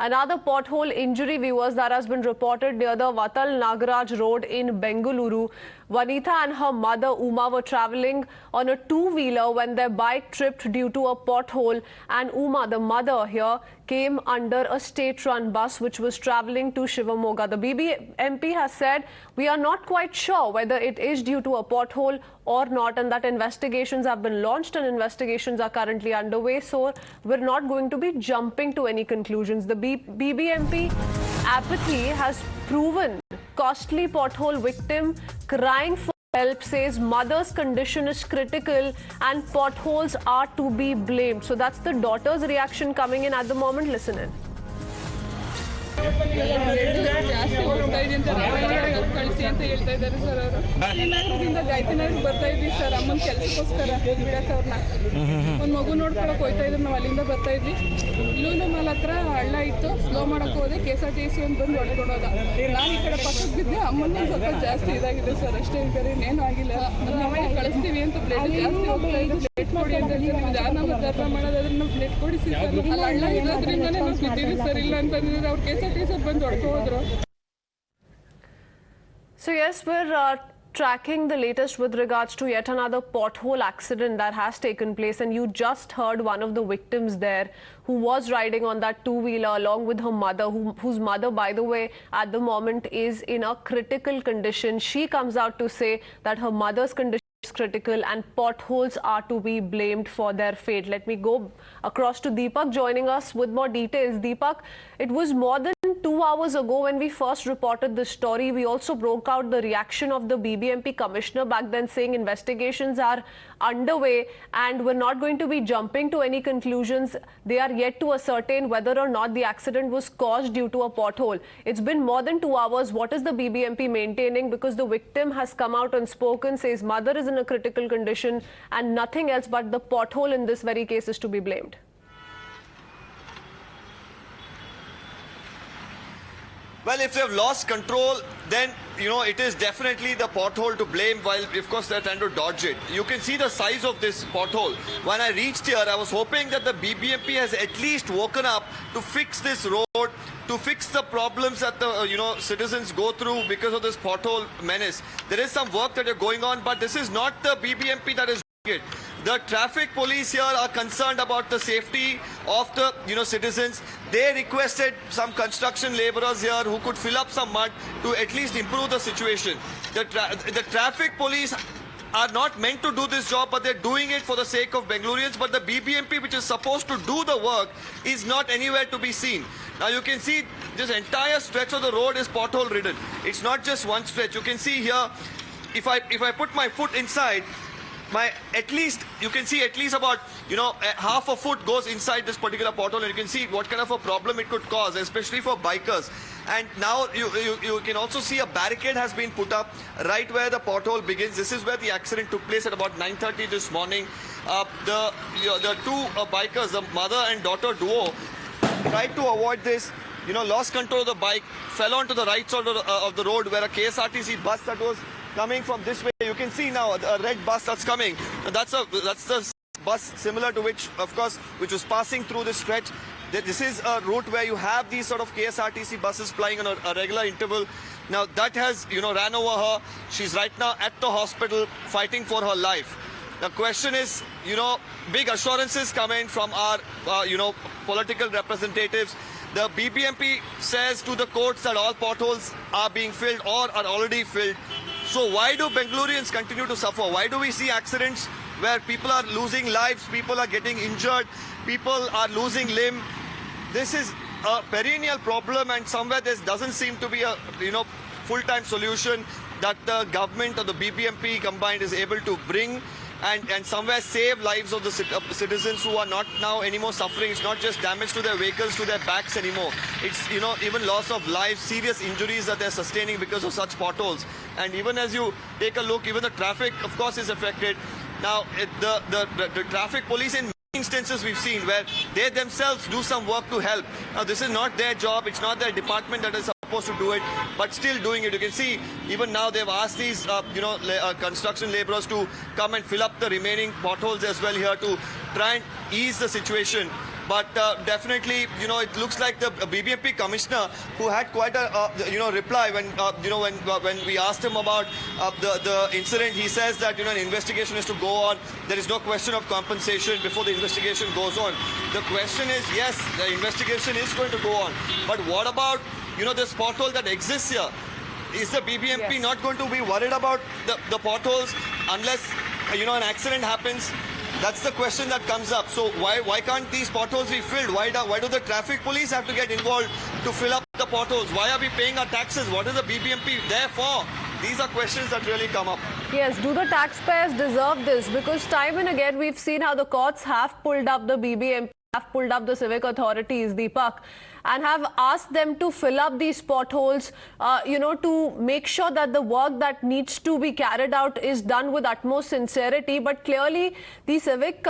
Another pothole injury, viewers, that has been reported near the Vatal Nagaraj Road in Bengaluru. Vanitha and her mother Uma were travelling on a two-wheeler when their bike tripped due to a pothole, and Uma, the mother here, came under a state-run bus which was travelling to Shivamogga. The BBMP has said, we are not quite sure whether it is due to a pothole or not, and that investigations have been launched and investigations are currently underway, so we're not going to be jumping to any conclusions. The BBMP apathy has proven costly pothole victim crying for help, says mother's condition is critical and potholes are to be blamed. So that's the daughter's reaction coming in at the moment. Listen in. ಜಾಸ್ತಿ ಹೋಗ್ತಾ ಇದೆ ಅಂತ ಕಳಿಸಿ ಅಂತ ಹೇಳ್ತಾ ಇದ್ದಾರೆ sir ಅವರು. ಶ್ರೀನಗರದಿಂದ ಗಾಯತ್ರಿನಗರಕ್ಕೆ ಬರ್ತಾ ಇದ್ವಿ ಸರ್ ಅಮ್ಮನ ಕೆಲಸಕ್ಕೋಸ್ಕರ ಬಿಡಕ್ಕೆ ಅವ್ರನ್ನ. ಒಂದು ಮಗು ನೋಡ್ಕೊಳಕ್ಕೆ ಹೋಗ್ತಾ ಇದ್ರು, ನಾವು ಅಲ್ಲಿಂದ ಬರ್ತಾ ಇದ್ವಿ. ಲೂಲು ಮಾಲ್ ಹತ್ರ ಹಳ್ಳ ಇತ್ತು, ಸ್ಲೋ ಮಾಡಕ್ಕೆ ಹೋದೆ, KSRTC ಒಂದು ಬಂದು ಹೊಡೆದೊಡೋದ. ನಾನು ಈ ಕಡೆ ಪಕ್ಕಕ್ಕೆ ಬಿದ್ದೆ, ಅಮ್ಮನ ಸ್ವಲ್ಪ ಜಾಸ್ತಿ ಇದಾಗಿದೆ ಸರ್, ಅಷ್ಟೇ, ಬೇರೆ ಇನ್ನೇನು ಆಗಿಲ್ಲ. ನಾವೇ ಕಳಿಸ್ತೀವಿ ಅಂತ ಬ್ಲೇಡ್ ಜಾಸ್ತಿ ಹೋಗ್ತಾ ಇದೆ, ಬ್ಲೇಡ್ ಕೊಡಿ ಅಂತ ಹೇಳಿ ನಿಮ್ಗೆ ಯಾರನ್ನ ಧರ್ಮ ಮಾಡೋದಾದ್ರೆ ನಾವು ಬ್ಲೇಡ್ ಕೊಡಿಸಿ ಸರ್. ಅಲ್ಲಿ ಹಳ್ಳ ಇರೋದ್ರಿಂದನೇ ನಾವು ಬಿದ್ದೀವಿ ಸರ್, ಇಲ್ಲ ಅಂತಂದ್ರೆ ಅವ್ರು KSRTC ಬಂದು ಹೊಡ್ಕೊ ಹೋದ್ರು. So yes, we're tracking the latest with regards to yet another pothole accident that has taken place, and you just heard one of the victims there who was riding on that two-wheeler along with her mother, whose mother, by the way, at the moment is in a critical condition. She comes out to say that her mother's condition is critical and potholes are to be blamed for their fate. Let me go across to Deepak joining us with more details. Deepak, it was more than 2 hours ago when we first reported this story. We also broke out the reaction of the BBMP commissioner back then, saying investigations are underway and we're not going to be jumping to any conclusions. They are yet to ascertain whether or not the accident was caused due to a pothole. It's been more than 2 hours. What is the BBMP maintaining? Because the victim has come out and spoken, says mother is in a critical condition and nothing else but the pothole in this very case is to be blamed. Well, if they've lost control, then, you know, it is definitely the pothole to blame, while, of course, they're trying to dodge it. You can see the size of this pothole. When I reached here, I was hoping that the BBMP has at least woken up to fix this road, to fix the problems that the, citizens go through because of this pothole menace. There is some work that is going on, but this is not the BBMP that is doing it. The traffic police here are concerned about the safety of the, citizens. They requested some construction laborers here who could fill up some mud to at least improve the situation. The traffic police are not meant to do this job, but they're doing it for the sake of Bengalurians. But the BBMP, which is supposed to do the work, is not anywhere to be seen. Now you can see this entire stretch of the road is pothole ridden. It's not just one stretch. You can see here, if I put my foot inside, you can see at least about, half a foot goes inside this particular pothole, and you can see what kind of a problem it could cause, especially for bikers. And now you can also see a barricade has been put up right where the pothole begins. This is where the accident took place at about 9:30 this morning. The two bikers, the mother and daughter duo, tried to avoid this, lost control of the bike, fell onto the right side of the road where a KSRTC bus that was coming from this way. You can see now a red bus that's coming. That's the bus similar to which was passing through this stretch. This is a route where you have these sort of KSRTC buses plying on a regular interval. Now that has, ran over her. She's right now at the hospital fighting for her life. The question is, big assurances come in from our, political representatives. The BBMP says to the courts that all potholes are being filled or are already filled. So why do Bengalurians continue to suffer? Why do we see accidents where people are losing lives, people are getting injured, people are losing limb? This is a perennial problem, and somewhere there doesn't seem to be a, full-time solution that the government or the BBMP combined is able to bring and somewhere save lives of the citizens who are not now anymore suffering. It's not just damage to their vehicles, to their backs anymore. It's, even loss of life, serious injuries that they're sustaining because of such potholes. And even as you take a look, even the traffic, of course, is affected. Now, the traffic police in instances we've seen where they themselves do some work to help. Now, this is not their job. It's not their department that is supposed to do it, but still doing it. You can see even now they've asked these construction laborers to come and fill up the remaining potholes as well here to try and ease the situation. But definitely, it looks like the BBMP commissioner, who had quite a reply when when we asked him about the incident. He says that an investigation is to go on. There is no question of compensation before the investigation goes on. The question is, yes, the investigation is going to go on, but what about this pothole that exists here? Is the BBMP not going to be worried about the potholes unless an accident happens? That's the question that comes up. So why can't these potholes be filled? Why do the traffic police have to get involved to fill up the potholes? Why are we paying our taxes? What is the BBMP there for? These are questions that really come up. Yes, do the taxpayers deserve this? Because time and again we've seen how the courts have pulled up the BBMP, have pulled up the civic authorities, Deepak, and have asked them to fill up these potholes, to make sure that the work that needs to be carried out is done with utmost sincerity. But clearly, the civic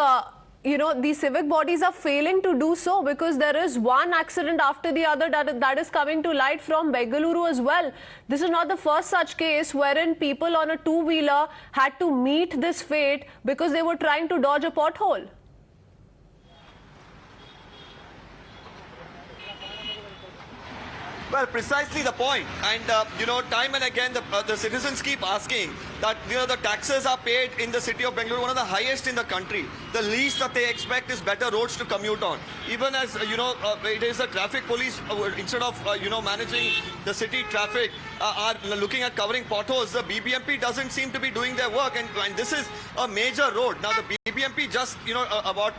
bodies are failing to do so, because there is one accident after the other that is coming to light from Bengaluru as well. This is not the first such case wherein people on a two-wheeler had to meet this fate because they were trying to dodge a pothole. Well, precisely the point. And, time and again, the citizens keep asking that, the taxes are paid in the city of Bengaluru, one of the highest in the country. The least that they expect is better roads to commute on. Even as, it is the traffic police, instead of, managing the city traffic, are looking at covering potholes. The BBMP doesn't seem to be doing their work. And this is a major road. Now, the BBMP just, about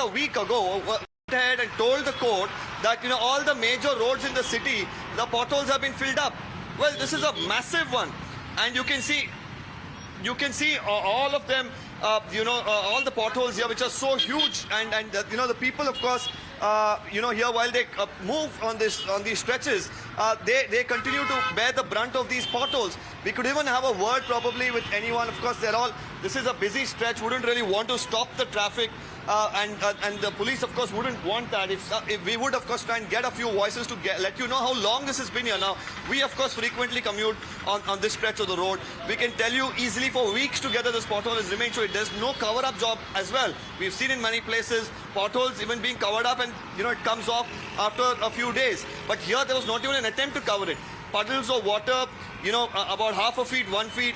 a week ago, ahead and told the court that all the major roads in the city, the potholes have been filled up. Well, this is a massive one, and you can see all of them, all the potholes here, which are so huge, and the people, of course, here while they move on these stretches, they continue to bear the brunt of these potholes. We could even have a word probably with anyone. Of course, this is a busy stretch. Wouldn't really want to stop the traffic. And the police, of course, wouldn't want that. If we would, of course, try and get a few voices to let you know how long this has been here now. We, of course, frequently commute on this stretch of the road. We can tell you easily for weeks together this pothole has remained. So there's no cover-up job as well. We've seen in many places potholes even being covered up, and it comes off after a few days. But here there was not even an attempt to cover it. Puddles of water, about half a feet, 1 feet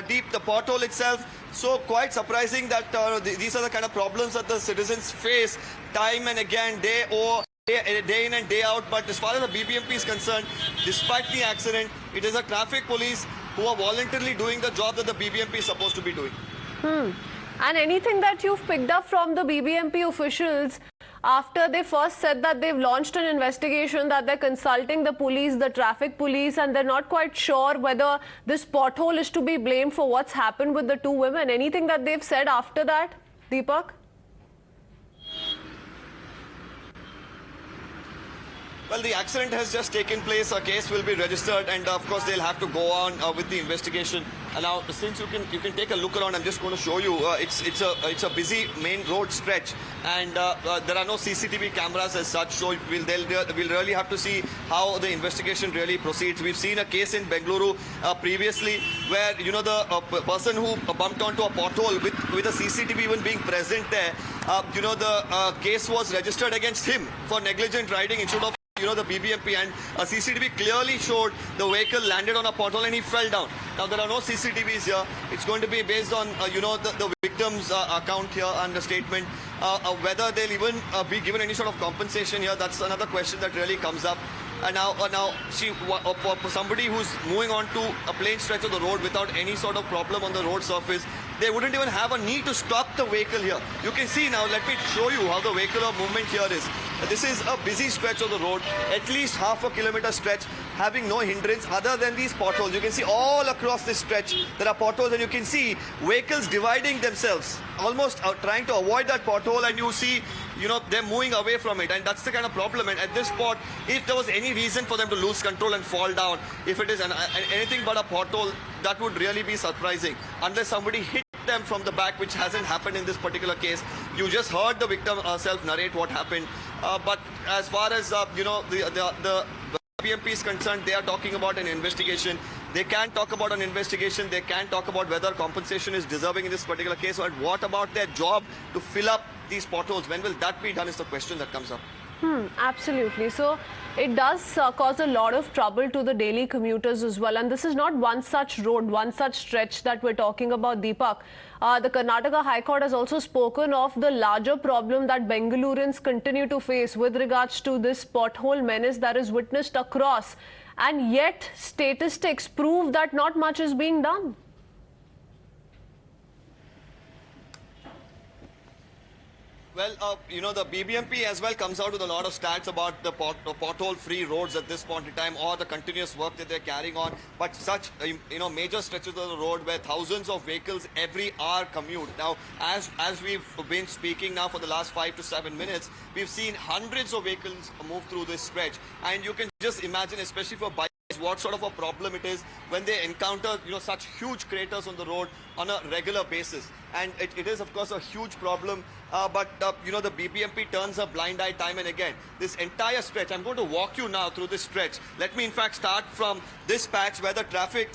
deep, the pothole itself. So quite surprising that these are the kind of problems that the citizens face time and again, day in and day out. But as far as the BBMP is concerned, despite the accident, it is a traffic police who are voluntarily doing the job that the BBMP is supposed to be doing. And anything that you've picked up from the BBMP officials after they first said that they've launched an investigation, that they're consulting the police, the traffic police, and they're not quite sure whether this pothole is to be blamed for what's happened with the two women? Anything that they've said after that, Deepak? Well, the accident has just taken place. A case will be registered, and of course they'll have to go on with the investigation. And now, since you can take a look around, I'm just going to show you. It's a busy main road stretch, and there are no CCTV cameras as such. So we'll really have to see how the investigation really proceeds. We've seen a case in Bengaluru previously where the person who bumped onto a pothole with a CCTV even being present there, the case was registered against him for negligent riding instead of the BBMP, and a CCTV clearly showed the vehicle landed on a pothole and he fell down. Now there are no CCTVs here. It's going to be based on the victim's account here and the statement. Whether they'll even be given any sort of compensation here, that's another question that really comes up. And now for somebody who's moving on to a plain stretch of the road without any sort of problem on the road surface, they wouldn't even have a need to stop the vehicle here. You can see now, let me show you how the vehicular movement here is. This is a busy stretch of the road, at least half a kilometer stretch, having no hindrance other than these potholes. You can see all across this stretch there are potholes, and you can see vehicles dividing themselves, almost trying to avoid that pothole, and you see they're moving away from it, and that's the kind of problem. And at this spot, if there was any reason for them to lose control and fall down, if it is anything but a pothole, that would really be surprising, unless somebody hit them from the back, which hasn't happened in this particular case. You just heard the victim herself narrate what happened. But as far as the BBMP is concerned, they are talking about an investigation. They can talk about an investigation. They can talk about whether compensation is deserving in this particular case. But what about their job to fill up these potholes? When will that be done is the question that comes up. Absolutely. So it does cause a lot of trouble to the daily commuters as well. And this is not one such road, one such stretch that we're talking about, Deepak. The Karnataka High Court has also spoken of the larger problem that Bengalurans continue to face with regards to this pothole menace that is witnessed across. And yet statistics prove that not much is being done. Well, you know, the BBMP as well comes out with a lot of stats about the pothole-free roads at this point in time, or the continuous work that they're carrying on. But such, you know, major stretches of the road where thousands of vehicles every hour commute. Now, as we've been speaking now for the last 5 to 7 minutes, we've seen hundreds of vehicles move through this stretch. And you can just imagine, especially for bikes, what sort of a problem it is when they encounter, you know, such huge craters on the road on a regular basis. And it is, of course, a huge problem. But you know, the BBMP turns a blind eye time and again. This entire stretch, I'm going to walk you now through this stretch. Let me, in fact, start from this patch where the traffic,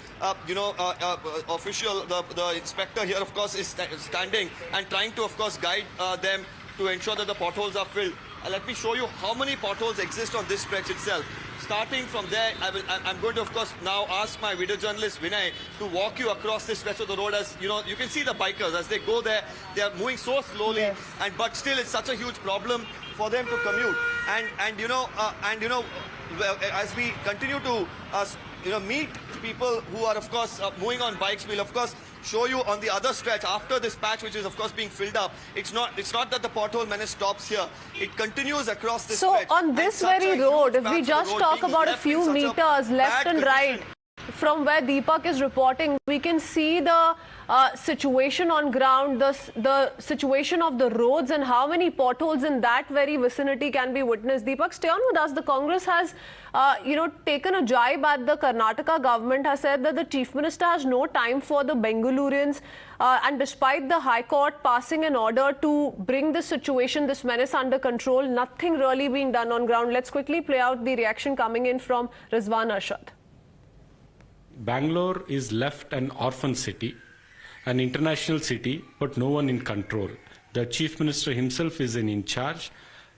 official, the inspector here, of course, is standing and trying to, of course, guide them to ensure that the potholes are filled. Let me show you how many potholes exist on this stretch itself. Starting from there, I'm going to, of course, now ask my video journalist Vinay to walk you across this stretch of the road. As you know, you can see the bikers as they go there. They are moving so slowly, yes. but still, it's such a huge problem for them to commute. And you know, as we continue to meet people who are, of course, moving on bikes, we'll of course show you on the other stretch after this patch, which is of course being filled up. It's not that the pothole menace stops here. It continues across this stretch. So on this very road, if we just talk about a few meters left and right from where Deepak is reporting, we can see the situation on ground, the situation of the roads and how many potholes in that very vicinity can be witnessed. Deepak, stay on with us. The Congress has, taken a jibe at the Karnataka government, has said that the Chief Minister has no time for the Bengalurians. And despite the High Court passing an order to bring this situation, this menace under control, nothing really being done on ground. Let's quickly play out the reaction coming in from Rizwan Arshad. Bangalore is left an orphan city, an international city, but no one in control. The Chief Minister himself is in charge.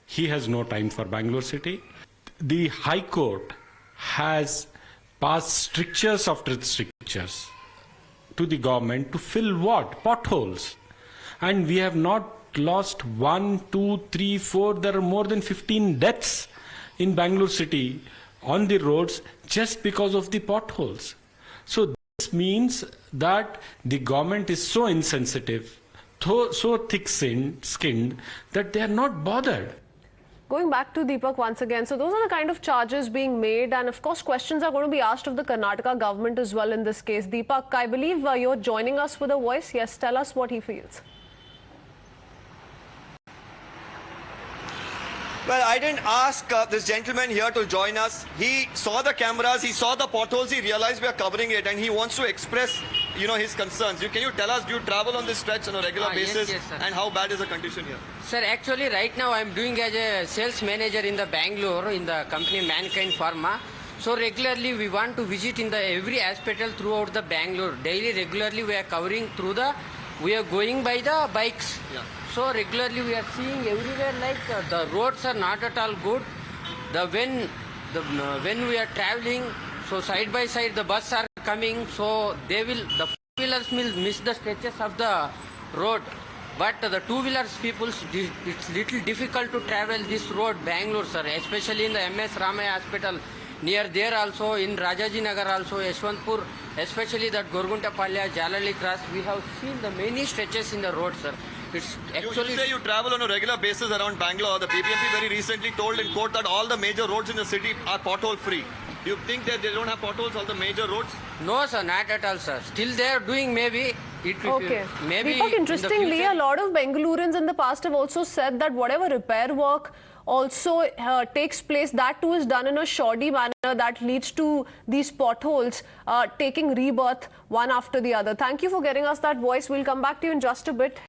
He has no time for Bangalore city. The High Court has passed strictures after strictures to the government to fill what? Potholes. And we have not lost 1, 2, 3, 4. There are more than 15 deaths in Bangalore city on the roads just because of the potholes. So this means that the government is so insensitive, so thick-skinned that they are not bothered. Going back to Deepak once again, so those are the kind of charges being made, and of course questions are going to be asked of the Karnataka government as well in this case. Deepak, I believe you're joining us with a voice. Yes, tell us what he feels. Well, I didn't ask this gentleman here to join us. He saw the cameras, he saw the potholes, he realized we are covering it, and he wants to express, his concerns. Can you tell us, do you travel on this stretch on a regular basis? Yes, sir. And how bad is the condition here? Sir, actually right now I'm doing as a sales manager in the Bangalore in the company Mankind Pharma. So regularly we want to visit in the every hospital throughout the Bangalore. Daily, regularly we are covering through we are going by the bikes. Yeah. So regularly we are seeing everywhere like the roads are not at all good. When we are traveling, so side by side the bus are coming, so the four-wheelers will miss the stretches of the road. But the two-wheelers people, it's little difficult to travel this road, Bangalore, sir, especially in the MS Ramaya Hospital. Near there also, in Rajaji Nagar also, Yeshwantpur, especially that Gorguntapalya, Jalali Cross, we have seen the many stretches in the road, sir. It's actually... You say you travel on a regular basis around Bangalore. The BBMP very recently told in court that all the major roads in the city are pothole free. Do you think that they don't have potholes on the major roads? No, sir, not at all, sir. Still they are doing maybe. Okay. Maybe Deepak, interestingly, in a lot of Bengalurans in the past have also said that whatever repair work also takes place, that too is done in a shoddy manner that leads to these potholes taking rebirth one after the other. Thank you for getting us that voice. We'll come back to you in just a bit.